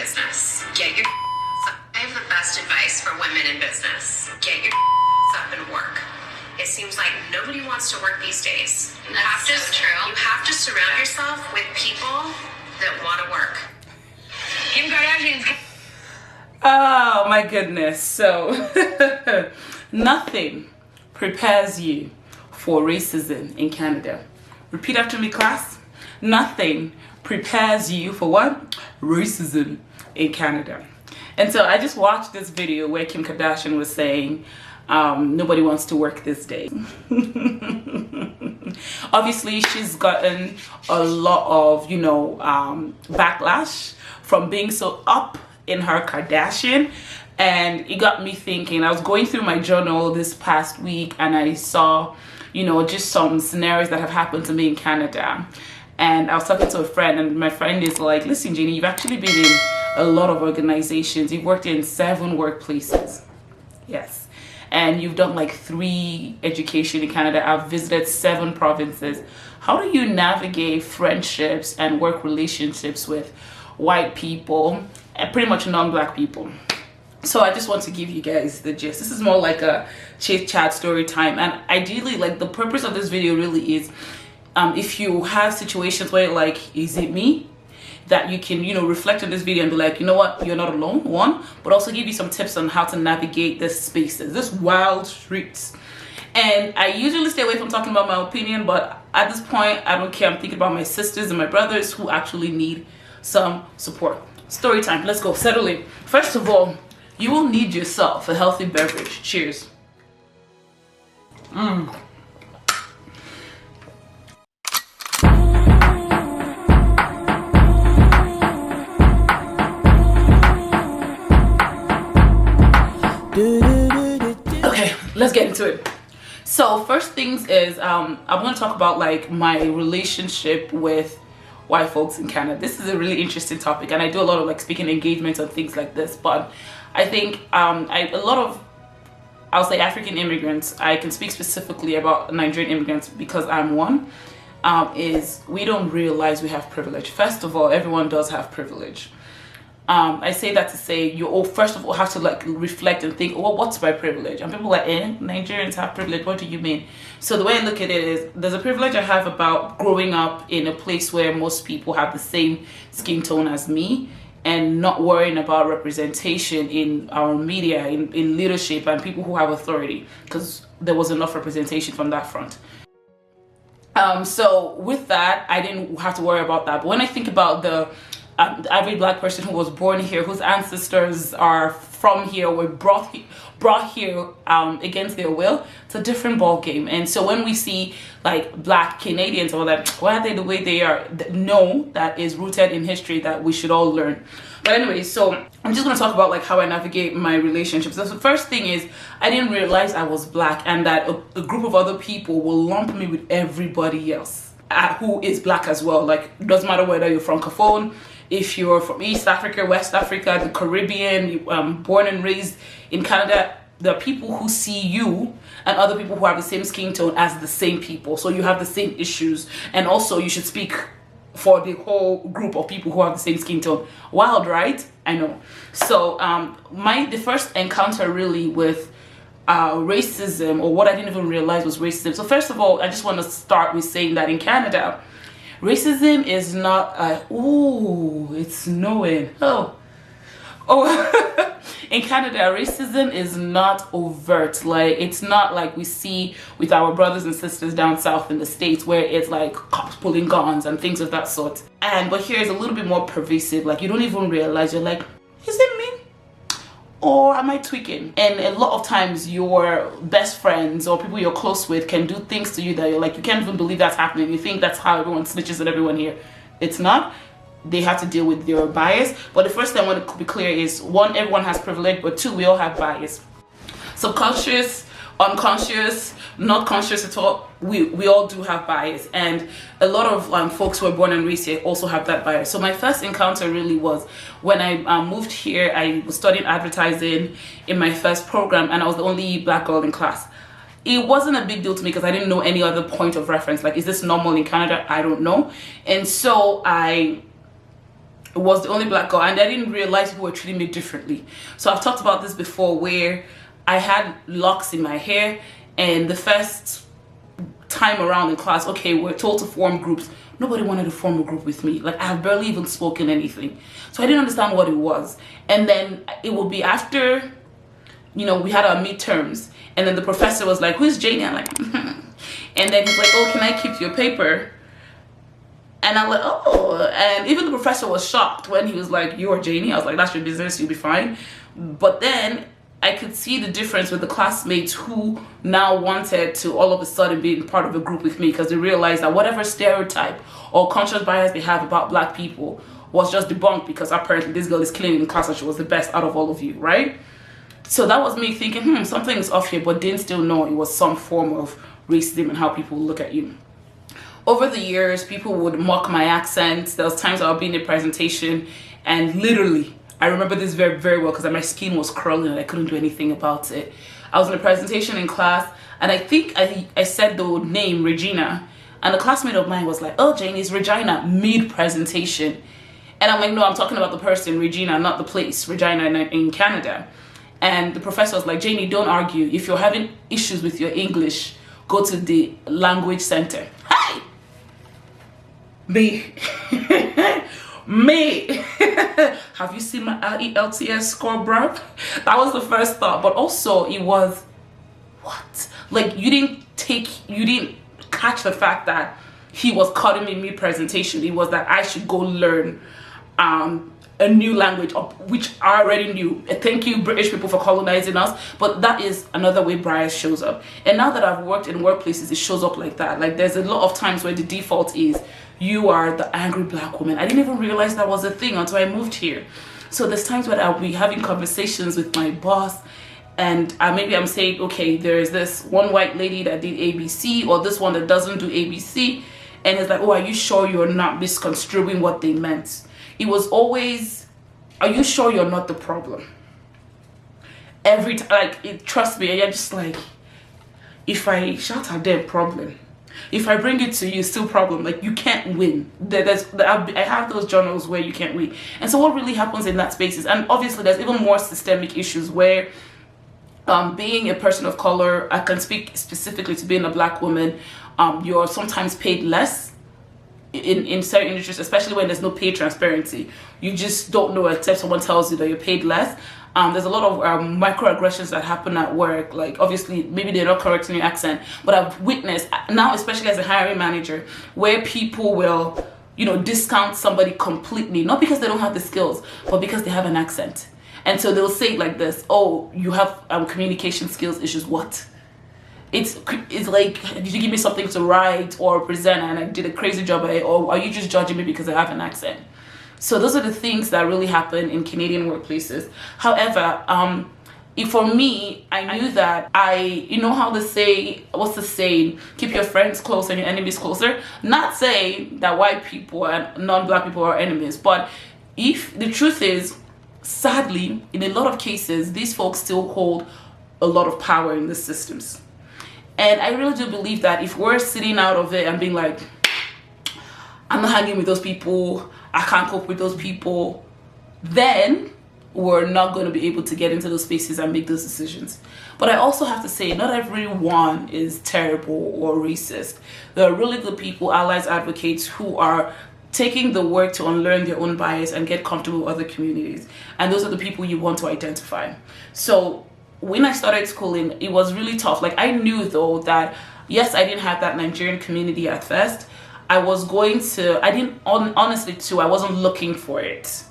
business. Get your up. I have the best advice for women in business. Get your up and work. It seems like nobody wants to work these days. That's so true. You have to surround yourself with people that want to work. Kim Kardashian's. Oh my goodness. So nothing prepares you for racism in Canada. Repeat after me, class. Nothing prepares you for what? Racism in Canada. And so I just watched this video where Kim Kardashian was saying nobody wants to work this day. Obviously, she's gotten a lot of, backlash from being so up in her Kardashian. And it got me thinking. I was going through my journal this past week and I saw, just some scenarios that have happened to me in Canada. And I was talking to a friend and my friend is like, listen, Janey, you've actually been in a lot of organizations. You've worked in 7 workplaces. Yes. And you've done like 3 education in Canada. I've visited 7 provinces. How do you navigate friendships and work relationships with white people and pretty much non-black people? So I just want to give you guys the gist. This is more like a chit chat story time. And ideally, like, the purpose of this video really is if you have situations where like, is it me? That you can, reflect on this video and be like, you know what, you're not alone, one, but also give you some tips on how to navigate this spaces, this wild streets. And I usually stay away from talking about my opinion, but at this point, I don't care. I'm thinking about my sisters and my brothers who actually need some support. Story time, let's go, settle in. First of all, you will need yourself a healthy beverage. Cheers. Okay, let's get into it. So first things is I'm going to talk about like my relationship with white folks in Canada. This is a really interesting topic and I do a lot of like speaking engagements and things like this, but I think I'll say African immigrants, I can speak specifically about Nigerian immigrants because I'm one, is we don't realize we have privilege. First of all, everyone does have privilege. I say that to say you all first of all have to like reflect and think, well, what's my privilege? And people are like, Nigerians have privilege, what do you mean? So the way I look at it is there's a privilege I have about growing up in a place where most people have the same skin tone as me and not worrying about representation in our media, in leadership and people who have authority, because there was enough representation from that front. So with that, I didn't have to worry about that. But when I think about the average black person who was born here, whose ancestors are from here, were brought here against their will, it's a different ball game. And so when we see like black Canadians or that, why are they the way they are? No, that is rooted in history that we should all learn. But anyway, so I'm just going to talk about like how I navigate my relationships. So the first thing is I didn't realize I was black and that a group of other people will lump me with everybody else who is black as well. Like, it doesn't matter whether you're francophone, if you're from East Africa, West Africa, the Caribbean, born and raised in Canada, there are people who see you and other people who have the same skin tone as the same people. So you have the same issues. And also you should speak for the whole group of people who have the same skin tone. Wild, right? I know. So the first encounter really with racism, or what I didn't even realize was racism. So first of all, I just want to start with saying that in Canada, racism is not it's snowing. In Canada, racism is not overt. Like, it's not like we see with our brothers and sisters down south in the States where it's like cops pulling guns and things of that sort. But here it's a little bit more pervasive. Like, you don't even realize, you're like, is it me? Or am I tweaking? And a lot of times your best friends or people you're close with can do things to you that you're like, you can't even believe that's happening. You think that's how everyone snitches at everyone here. It's not. They have to deal with their bias. But the first thing I want to be clear is, one, everyone has privilege, but 2, we all have bias. Subconscious, unconscious, not conscious at all, we all do have bias. And a lot of folks who are born and raised here also have that bias. So my first encounter really was when I moved here. I was studying advertising in my first program and I was the only black girl in class. It wasn't a big deal to me because I didn't know any other point of reference. Like, is this normal in Canada? I don't know. And so I was the only black girl, and I didn't realize people were treating me differently. So I've talked about this before, where I had locks in my hair, and the first time around in class, okay, we're told to form groups. Nobody wanted to form a group with me. Like, I've barely even spoken anything. So I didn't understand what it was. And then it would be after, you know, we had our midterms, and then the professor was like, who's Janey? I'm like, and then he's like, oh, can I keep your paper? And I'm like, oh. And even the professor was shocked when he was like, you're Janey. I was like, that's your business, you'll be fine. But then I could see the difference with the classmates who now wanted to all of a sudden be part of a group with me, because they realized that whatever stereotype or conscious bias they have about black people was just debunked, because apparently this girl is claiming in class that she was the best out of all of you, right? So that was me thinking, something's off here, but didn't still know it was some form of racism and how people look at you. Over the years, people would mock my accent. There was times I would be in a presentation, and literally, I remember this very, very well, because my skin was curling and I couldn't do anything about it. I was in a presentation in class, and I think I said the name Regina, and a classmate of mine was like, oh, Janey's Regina, mid-presentation. And I'm like, no, I'm talking about the person, Regina, not the place, Regina in Canada. And the professor was like, Janey, don't argue. If you're having issues with your English, go to the language center. Hi! Me. Me. Have you seen my LELTS score, bro? That was the first thought. But also, it was, what? Like, you didn't catch the fact that he was cutting me mid-presentation. It was that I should go learn a new language, which I already knew. Thank you, British people, for colonizing us. But that is another way bias shows up. And now that I've worked in workplaces, it shows up like that. Like, there's a lot of times where the default is, you are the angry black woman. I didn't even realize that was a thing until I moved here. So there's times when I'll be having conversations with my boss, and maybe I'm saying, okay, there's this one white lady that did ABC, or this one that doesn't do ABC. And it's like, oh, are you sure you're not misconstruing what they meant? It was always, are you sure you're not the problem? Every time, like, trust me, you're just like, if I shout at them, problem. If I bring it to you, still problem. Like, you can't win. I have those journals where you can't win. And so what really happens in that space is, and obviously there's even more systemic issues where being a person of color, I can speak specifically to being a black woman, you're sometimes paid less in certain industries, especially when there's no pay transparency. You just don't know except someone tells you that you're paid less. There's a lot of microaggressions that happen at work. Like, obviously, maybe they're not correcting your accent, but I've witnessed now, especially as a hiring manager, where people will, discount somebody completely, not because they don't have the skills, but because they have an accent. And so they'll say it like this: oh, you have communication skills issues. What? It's like, did you give me something to write or present and I did a crazy job at it, or are you just judging me because I have an accent? So those are the things that really happen in Canadian workplaces. However, for me, I knew that how they say, what's the saying? Keep your friends close and your enemies closer. Not saying that white people and non-black people are enemies, but if the truth is, sadly, in a lot of cases, these folks still hold a lot of power in the systems. And I really do believe that if we're sitting out of it and being like, I'm not hanging with those people, I can't cope with those people, then we're not going to be able to get into those spaces and make those decisions. But I also have to say, not everyone is terrible or racist. There are really good people, allies, advocates, who are taking the work to unlearn their own bias and get comfortable with other communities. And those are the people you want to identify. So when I started schooling, it was really tough. Like, I knew though that, yes, I didn't have that Nigerian community at first. I wasn't looking for it,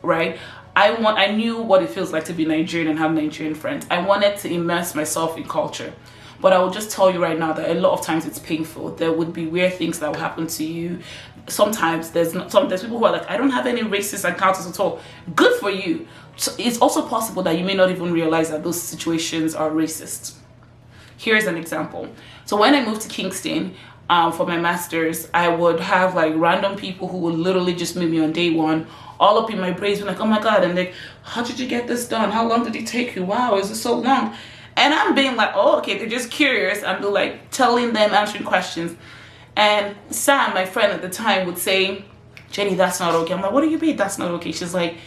right? I knew what it feels like to be Nigerian and have Nigerian friends. I wanted to immerse myself in culture. But I will just tell you right now that a lot of times it's painful. There would be weird things that will happen to you. Sometimes there's people who are like, I don't have any racist encounters at all. Good for you. So it's also possible that you may not even realize that those situations are racist. Here's an example. So when I moved to Kingston for my master's, I would have like random people who would literally just meet me on day one, all up in my brains, like, oh my God, and like, how did you get this done? How long did it take you? Wow, is it so long? And I'm being like, oh, okay, they're just curious. I'm like telling them, answering questions. And Sam, my friend at the time, would say, Jenny, that's not okay. I'm like, what do you mean that's not okay? She's like,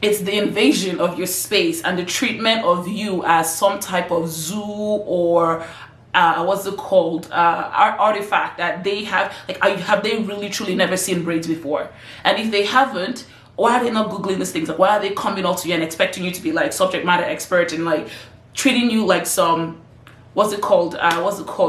it's the invasion of your space and the treatment of you as some type of zoo or what's it called, artifact that they have. Like, have they really truly never seen braids before? And if they haven't, why are they not googling these things? Like, why are they coming up to you and expecting you to be like subject matter expert and like treating you like some, what's it called,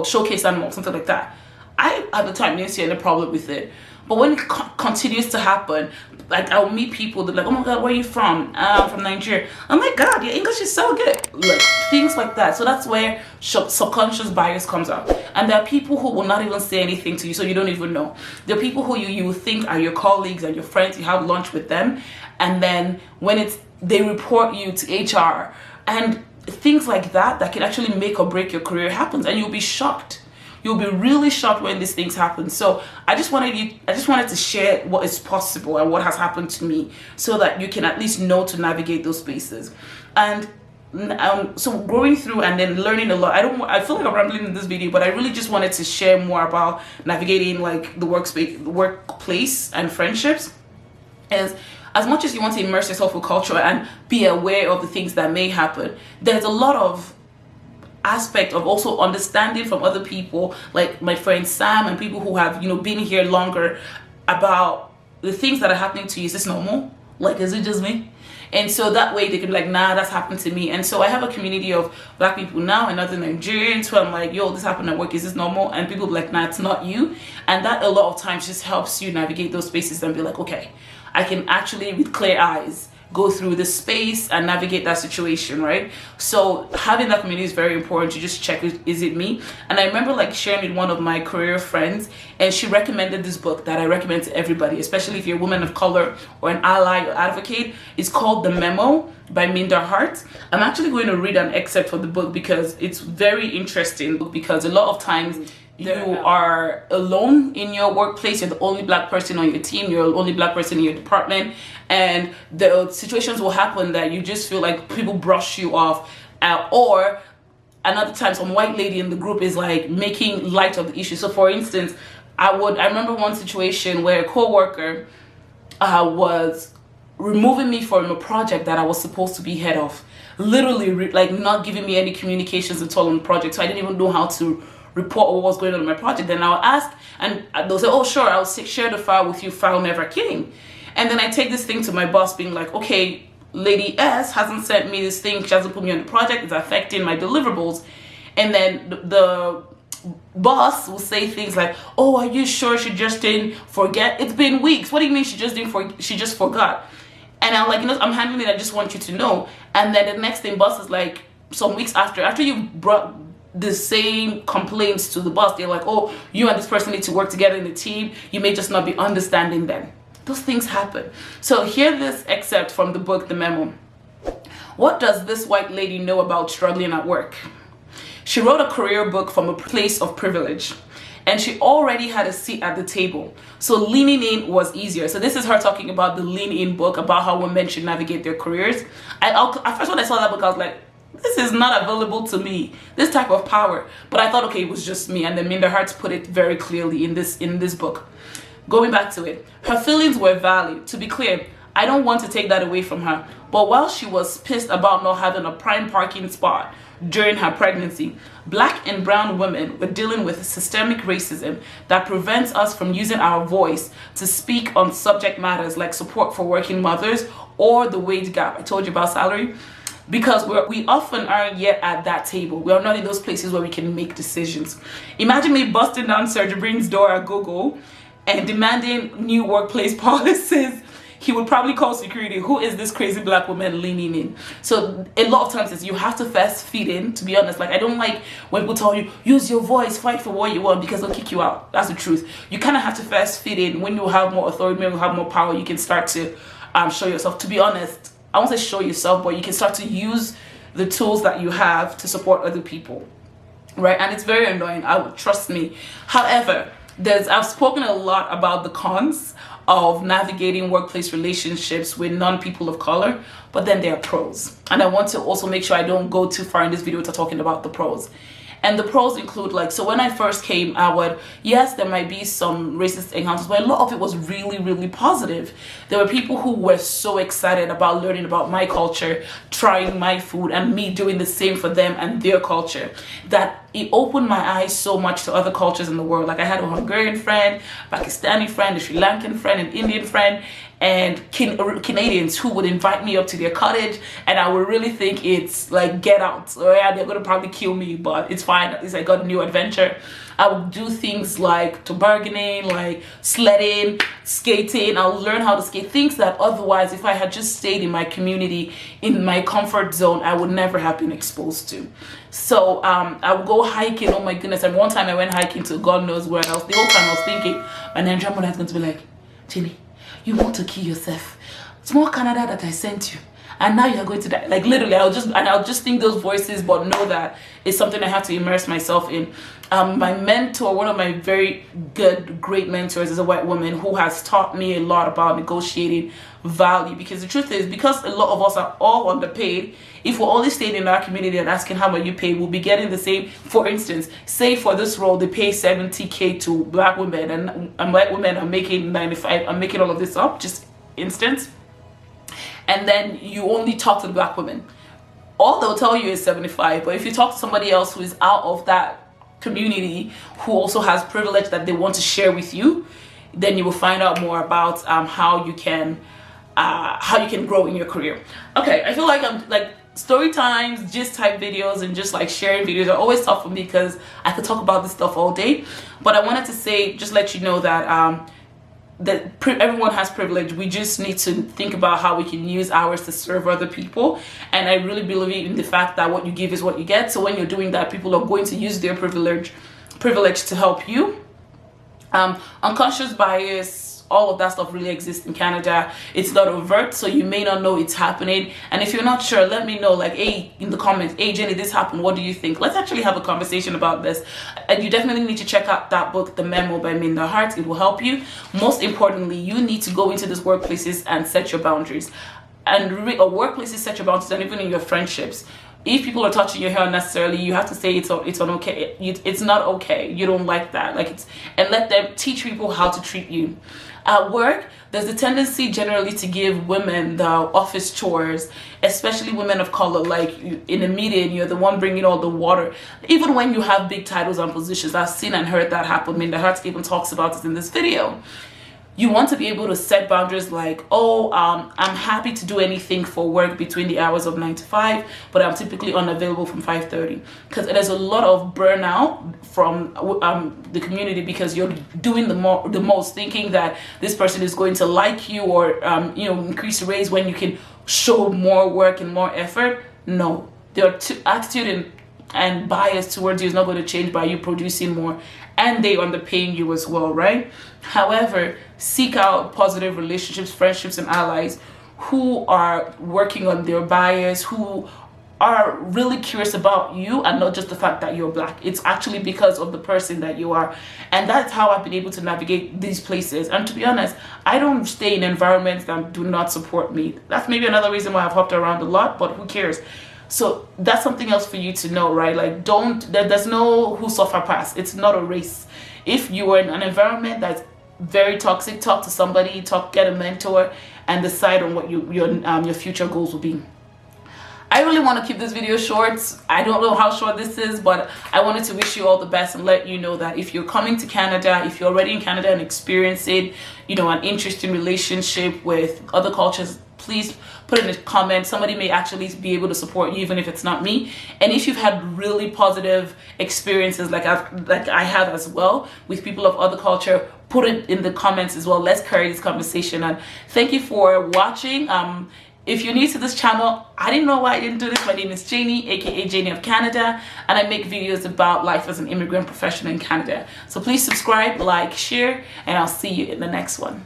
showcase animal, something like that? I at the time didn't see any problem with it. But when it continues to happen, like, I'll meet people, they're like, oh my God, where are you from? I'm from Nigeria. I'm like, God, your English is so good. Like, things like that. So that's where subconscious bias comes out. And there are people who will not even say anything to you, so you don't even know. There are people who you think are your colleagues and your friends, you have lunch with them, and then when they report you to HR, and things like that can actually make or break your career happens, and you'll be shocked. You'll be really shocked when these things happen. So I just wanted to share what is possible and what has happened to me, so that you can at least know to navigate those spaces. And so growing through and then learning a lot. I feel like I'm rambling in this video, but I really just wanted to share more about navigating like the workplace and friendships. As much as you want to immerse yourself with culture and be aware of the things that may happen, there's a lot of aspect of also understanding from other people, like my friend Sam and people who have, been here longer, about the things that are happening to you. Is this normal? Like, is it just me? And so that way they can be like, nah, that's happened to me. And so I have a community of Black people now and other Nigerians who I'm like, yo, this happened at work, is this normal? And people be like, nah, it's not you. And that a lot of times just helps you navigate those spaces and be like, okay, I can actually with clear eyes go through the space and navigate that situation, right? So having that community is very important to just check, is it me? And I remember like sharing with one of my career friends, and she recommended this book that I recommend to everybody, especially if you're a woman of color or an ally or advocate. It's called The Memo by Minda Hart. I'm actually going to read an excerpt from the book because it's very interesting, because a lot of times you are alone in your workplace, you're the only Black person on your team, you're the only Black person in your department, and the situations will happen that you just feel like people brush you off, or another time some white lady in the group is like making light of the issue. So for instance, I remember one situation where a co-worker was removing me from a project that I was supposed to be head of, literally like not giving me any communications at all on the project, so I didn't even know how to report what was going on in my project. Then I'll ask, and they'll say, oh sure, I'll share the file with you. File never came. And then I take this thing to my boss being like, okay, Lady S hasn't sent me this thing, she hasn't put me on the project, it's affecting my deliverables. And then the boss will say things like, oh, are you sure she just didn't forget? It's been weeks. What do you mean she just forgot? And I'm like, I'm handling it, I just want you to know. And then the next thing, boss is like, some weeks after you brought the same complaints to the boss, they're like, oh, you and this person need to work together in the team, you may just not be understanding them. Those things happen. So hear this excerpt from the book, The Memo. What does this white lady know about struggling at work? She wrote a career book from a place of privilege, and she already had a seat at the table, so leaning in was easier. So this is her talking about the lean in book, about how women should navigate their careers. At first when I saw that book, I was like, this is not available to me, this type of power. But I thought, okay, it was just me. And then Minda Hart put it very clearly in this book. Going back to it, her feelings were valid. To be clear, I don't want to take that away from her. But while she was pissed about not having a prime parking spot during her pregnancy, Black and brown women were dealing with systemic racism that prevents us from using our voice to speak on subject matters like support for working mothers or the wage gap. I told you about salary. Because we often aren't yet at that table. We are not in those places where we can make decisions. Imagine me busting down Sergey Brin's door at Google and demanding new workplace policies. He would probably call security. Who is this crazy Black woman leaning in? So a lot of times you have to first feed in, to be honest. Like, I don't like when people tell you, use your voice, fight for what you want, because they'll kick you out. That's the truth. You kind of have to first feed in. When you have more authority, when you have more power, you can start to show yourself. To be honest, I won't say show yourself, but you can start to use the tools that you have to support other people, right? And it's very annoying, trust me. However, I've spoken a lot about the cons of navigating workplace relationships with non-people of color, but then there are pros. And I want to also make sure I don't go too far in this video without talking about the pros. And the pros include, like, so when I first came, yes, there might be some racist encounters, but a lot of it was really, really positive. There were people who were so excited about learning about my culture, trying my food, and me doing the same for them and their culture, that it opened my eyes so much to other cultures in the world. Like, I had a Hungarian friend, Pakistani friend, a Sri Lankan friend, an Indian friend, and Canadians who would invite me up to their cottage, and I would really think it's like Get Out, or yeah, they're gonna probably kill me, but it's fine, at least I got a new adventure. I would do things like tobogganing, like sledding, skating. I'll learn how to skate, things that otherwise, if I had just stayed in my community, in my comfort zone, I would never have been exposed to. So I would go hiking. Oh my goodness. And one time I went hiking to God knows where else. The whole time I was thinking, my Nigerian mother is going to be like, Janey, you want to kill yourself. Small Canada that I sent you, and now you're going to die. Like, literally, I'll just think those voices, but know that it's something I have to immerse myself in. My mentor, one of my very great mentors, is a white woman who has taught me a lot about negotiating value. Because the truth is, because a lot of us are all underpaid, if we're only staying in our community and asking how much you pay, we'll be getting the same. For instance, say for this role they pay 70K to black women, and white women are making 95. I'm making all of this up, just instance. And then you only talk to the black women, all they'll tell you is 75. But if you talk to somebody else who is out of that community, who also has privilege that they want to share with you, then you will find out more about how you can grow in your career. Okay, I feel like I'm like story times, gist type videos, and just like sharing videos are always tough for me because I could talk about this stuff all day. But I wanted to say, just let you know that everyone has privilege. We just need to think about how we can use ours to serve other people. And I really believe in the fact that what you give is what you get. So when you're doing that, people are going to use their privilege to help you. Unconscious bias, all of that stuff really exists in Canada. It's not overt, so you may not know it's happening. And if you're not sure, let me know, like, hey, in the comments, hey Jenny, this happened, what do you think? Let's actually have a conversation about this. And you definitely need to check out that book, The Memo by Minda Hart. It will help you. Most importantly, you need to go into these workplaces and set your boundaries. And workplaces set your boundaries, and even in your friendships. If people are touching your hair unnecessarily, you have to say it's okay. It's not okay. You don't like that. And let them teach people how to treat you. At work, there's a tendency generally to give women the office chores, especially women of color. Like, in a meeting, you're the one bringing all the water. Even when you have big titles and positions, I've seen and heard that happen. Minda Hart even talks about it in this video. You want to be able to set boundaries like, I'm happy to do anything for work between the hours of 9 to 5, but I'm typically unavailable from 5:30. Because there's a lot of burnout from the community, because you're doing the most, thinking that this person is going to like you or increase the raise when you can show more work and more effort. No, their attitude and bias towards you is not going to change by you producing more, and they underpaying you as well, right? However, seek out positive relationships, friendships, and allies who are working on their bias, who are really curious about you, and not just the fact that you're black. It's actually because of the person that you are. And that's how I've been able to navigate these places. And to be honest, I don't stay in environments that do not support me. That's maybe another reason why I've hopped around a lot, but who cares? So that's something else for you to know, right? Like, there's no who suffer pass. It's not a race. If you are in an environment that's very toxic, talk to somebody, get a mentor, and decide on what your future goals will be. I really want to keep this video short. I don't know how short this is, but I wanted to wish you all the best and let you know that if you're coming to Canada, if you're already in Canada and experiencing, an interesting relationship with other cultures, please put in a comment. Somebody may actually be able to support you, even if it's not me. And if you've had really positive experiences like I have as well with people of other culture, put it in the comments as well. Let's carry this conversation. And thank you for watching. If you're new to this channel, I didn't know why I didn't do this. My name is Janey, aka Janey of Canada, and I make videos about life as an immigrant professional in Canada. So please subscribe, like, share, and I'll see you in the next one.